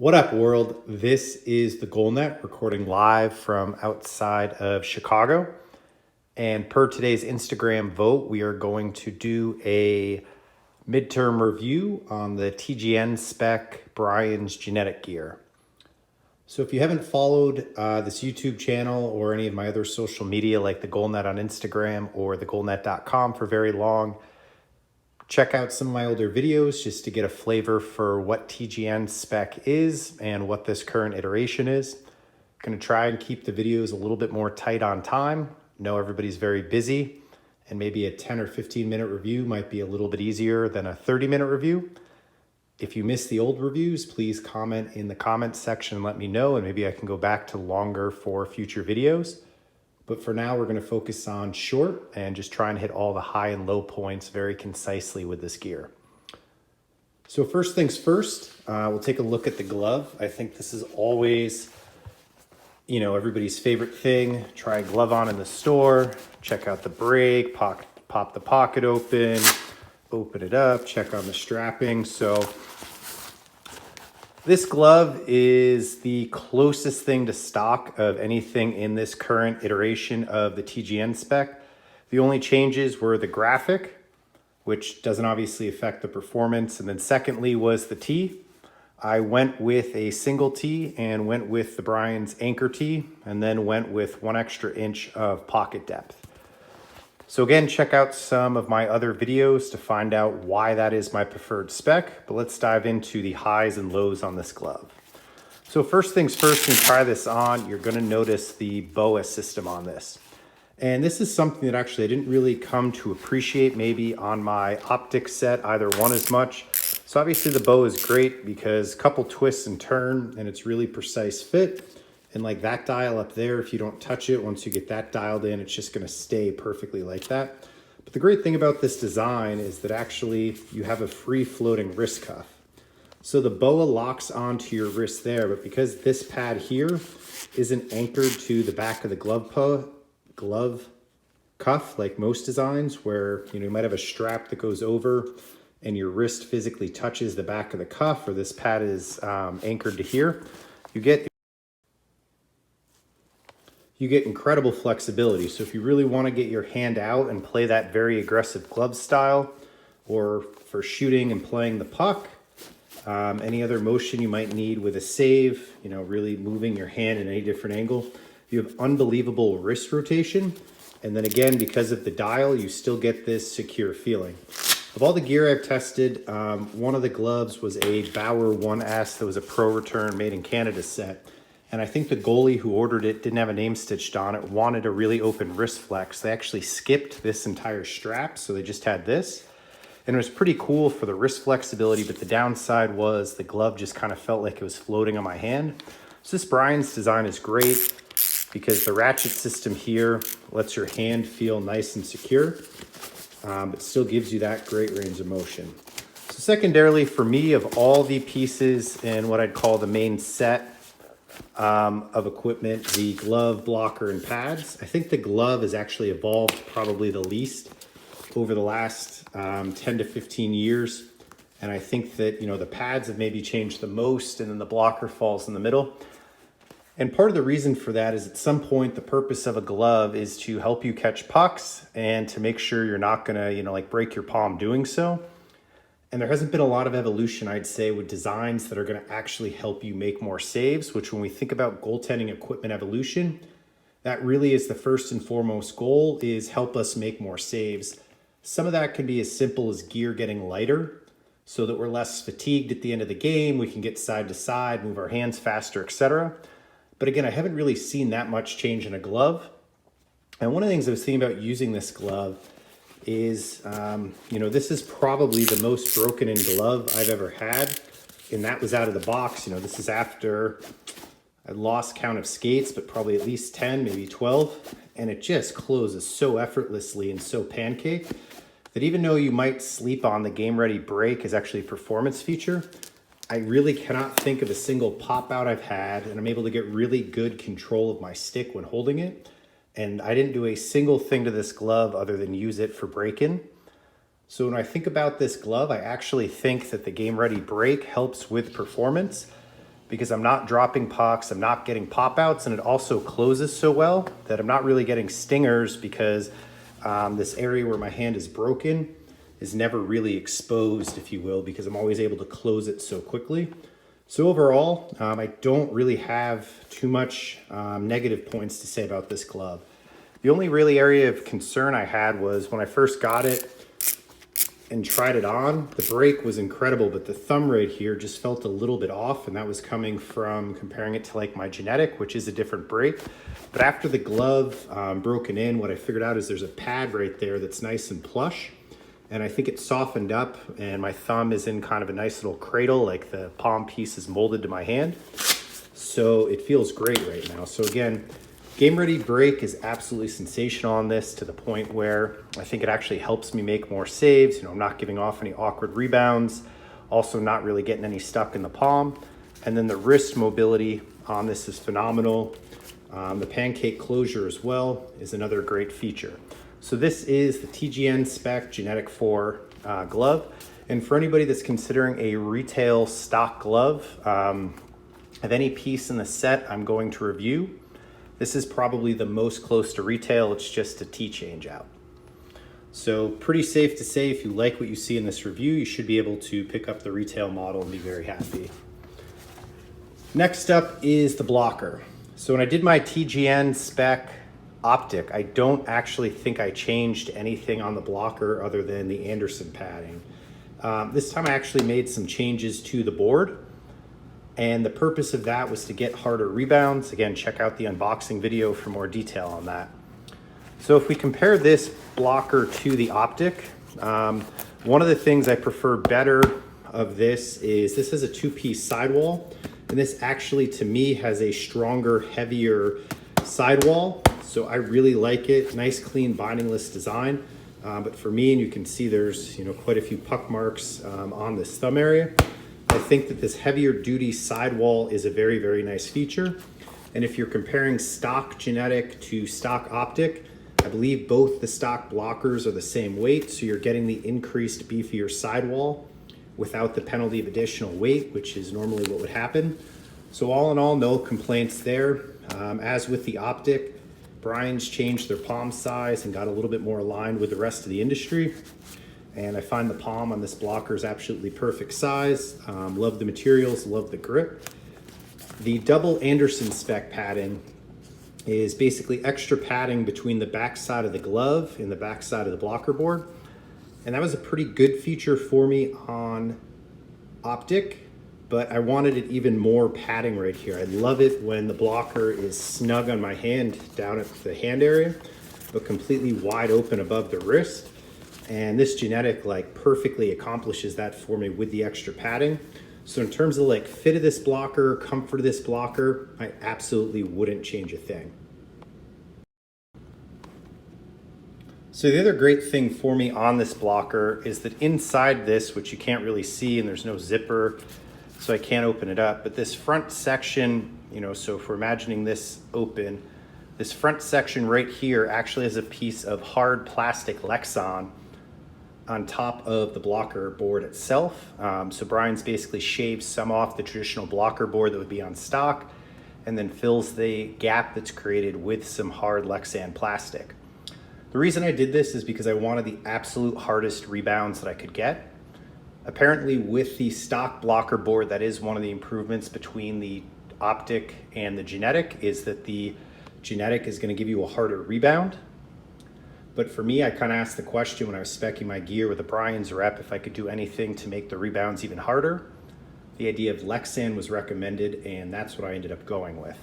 What up, world? This is the GNetik recording live from outside of Chicago. And per today's Instagram vote, we are going to do a midterm review on the TGN Spec Brian's GNetik gear. So if you haven't followed this YouTube channel or any of my other social media like the GNetik on Instagram or thegnetik.com for very long, check out some of my older videos just to get a flavor for what TGN Spec is and what this current iteration is. I'm going to try and keep the videos a little bit more tight on time. I know everybody's very busy, and maybe a 10 or 15 minute review might be a little bit easier than a 30-minute review. If you missed the old reviews, please comment in the comments section and let me know, and maybe I can go back to longer for future videos. But for now, we're going to focus on short and just try and hit all the high and low points very concisely with this gear. So first things first, we'll take a look at the glove. I think this is always, everybody's favorite thing. Try a glove on in the store, check out the brake, pop the pocket open it up, check on the strapping. So this glove is the closest thing to stock of anything in this current iteration of the TGN Spec. The only changes were the graphic, which doesn't obviously affect the performance. And then secondly was the tee. I went with a single tee and went with the Brian's anchor tee, and then went with 1 extra inch of pocket depth. So again, check out some of my other videos to find out why that is my preferred spec, but let's dive into the highs and lows on this glove. So first things first, when you try this on, you're gonna notice the BOA system on this. And this is something that actually I didn't really come to appreciate maybe on my optics set, either one as much. So obviously the bow is great because a couple twists and turn and it's really precise fit. And like that dial up there, if you don't touch it, once you get that dialed in, it's just gonna stay perfectly like that. But the great thing about this design is that actually you have a free floating wrist cuff. So the BOA locks onto your wrist there, but because this pad here isn't anchored to the back of the glove cuff, like most designs where you might have a strap that goes over and your wrist physically touches the back of the cuff, or this pad is anchored to here, you get incredible flexibility. So if you really want to get your hand out and play that very aggressive glove style, or for shooting and playing the puck, any other motion you might need with a save, really moving your hand in any different angle, you have unbelievable wrist rotation. And then again, because of the dial, you still get this secure feeling. Of all the gear I've tested, one of the gloves was a Bauer 1S that was a pro return made in Canada set. And I think the goalie who ordered it didn't have a name stitched on it, wanted a really open wrist flex. They actually skipped this entire strap, so they just had this. And it was pretty cool for the wrist flexibility, but the downside was the glove just kind of felt like it was floating on my hand. So this Brian's design is great because the ratchet system here lets your hand feel nice and secure, but still gives you that great range of motion. So secondarily, for me, of all the pieces in what I'd call the main set, of equipment, the glove, blocker, and pads, I think the glove has actually evolved probably the least over the last 10 to 15 years. And I think that, the pads have maybe changed the most, and then the blocker falls in the middle. And part of the reason for that is at some point, the purpose of a glove is to help you catch pucks and to make sure you're not gonna, break your palm doing so. And there hasn't been a lot of evolution, I'd say, with designs that are going to actually help you make more saves, which when we think about goaltending equipment evolution, that really is the first and foremost goal, is help us make more saves. Some of that can be as simple as gear getting lighter so that we're less fatigued at the end of the game. We can get side to side, move our hands faster, etc. But again, I haven't really seen that much change in a glove. And one of the things I was thinking about using this glove is, this is probably the most broken in glove I've ever had. And that was out of the box. This is after I lost count of skates, but probably at least 10, maybe 12. And it just closes so effortlessly and so pancake that even though you might sleep on the game ready break is actually a performance feature, I really cannot think of a single pop out I've had, and I'm able to get really good control of my stick when holding it. And I didn't do a single thing to this glove other than use it for break-in. So when I think about this glove, I actually think that the game ready break helps with performance, because I'm not dropping pucks, I'm not getting pop outs, and it also closes so well that I'm not really getting stingers because this area where my hand is broken is never really exposed, if you will, because I'm always able to close it so quickly. So overall, I don't really have too much negative points to say about this glove. The only really area of concern I had was when I first got it and tried it on, the break was incredible, but the thumb right here just felt a little bit off, and that was coming from comparing it to like my GNetik, which is a different break. But after the glove broken in, what I figured out is there's a pad right there that's nice and plush, and I think it softened up, and my thumb is in kind of a nice little cradle, like the palm piece is molded to my hand. So it feels great right now. So again, Game Ready break is absolutely sensational on this, to the point where I think it actually helps me make more saves. You know, I'm not giving off any awkward rebounds, also not really getting any stuck in the palm. And then the wrist mobility on this is phenomenal. The pancake closure as well is another great feature. So this is the TGN Spec GNetik 4 glove. And for anybody that's considering a retail stock glove, of any piece in the set I'm going to review, this is probably the most close to retail. It's just a T change out. So pretty safe to say, if you like what you see in this review, you should be able to pick up the retail model and be very happy. Next up is the blocker. So when I did my TGN Spec optic, I don't actually think I changed anything on the blocker other than the Anderson padding. This time I actually made some changes to the board. And the purpose of that was to get harder rebounds. Again, check out the unboxing video for more detail on that. So if we compare this blocker to the optic, one of the things I prefer better of this is this has a two-piece sidewall. And this actually, to me, has a stronger, heavier sidewall. So I really like it. Nice, clean, bindingless design. But for me, and you can see there's quite a few puck marks on this thumb area. I think that this heavier duty sidewall is a very, very nice feature. And if you're comparing stock GNetik to stock optic, I believe both the stock blockers are the same weight, so you're getting the increased beefier sidewall without the penalty of additional weight, which is normally what would happen. So all in all, no complaints there. As with the optic, Brian's changed their palm size and got a little bit more aligned with the rest of the industry. And I find the palm on this blocker is absolutely perfect size. Love the materials, love the grip. The double Anderson spec padding is basically extra padding between the back side of the glove and the back side of the blocker board. And that was a pretty good feature for me on optic, but I wanted it even more padding right here. I love it when the blocker is snug on my hand down at the hand area, but completely wide open above the wrist. And this GNetik like perfectly accomplishes that for me with the extra padding. So in terms of like fit of this blocker, comfort of this blocker, I absolutely wouldn't change a thing. So the other great thing for me on this blocker is that inside this, which you can't really see and there's no zipper, so I can't open it up, but this front section, so if we're imagining this open, this front section right here actually has a piece of hard plastic Lexan on top of the blocker board itself. So Brian's basically shaved some off the traditional blocker board that would be on stock and then fills the gap that's created with some hard Lexan plastic. The reason I did this is because I wanted the absolute hardest rebounds that I could get. Apparently with the stock blocker board, that is one of the improvements between the optic and the GNetik, is that the GNetik is going to give you a harder rebound. But for me, I kind of asked the question when I was speccing my gear with the Brian's rep if I could do anything to make the rebounds even harder. The idea of Lexan was recommended, and that's what I ended up going with.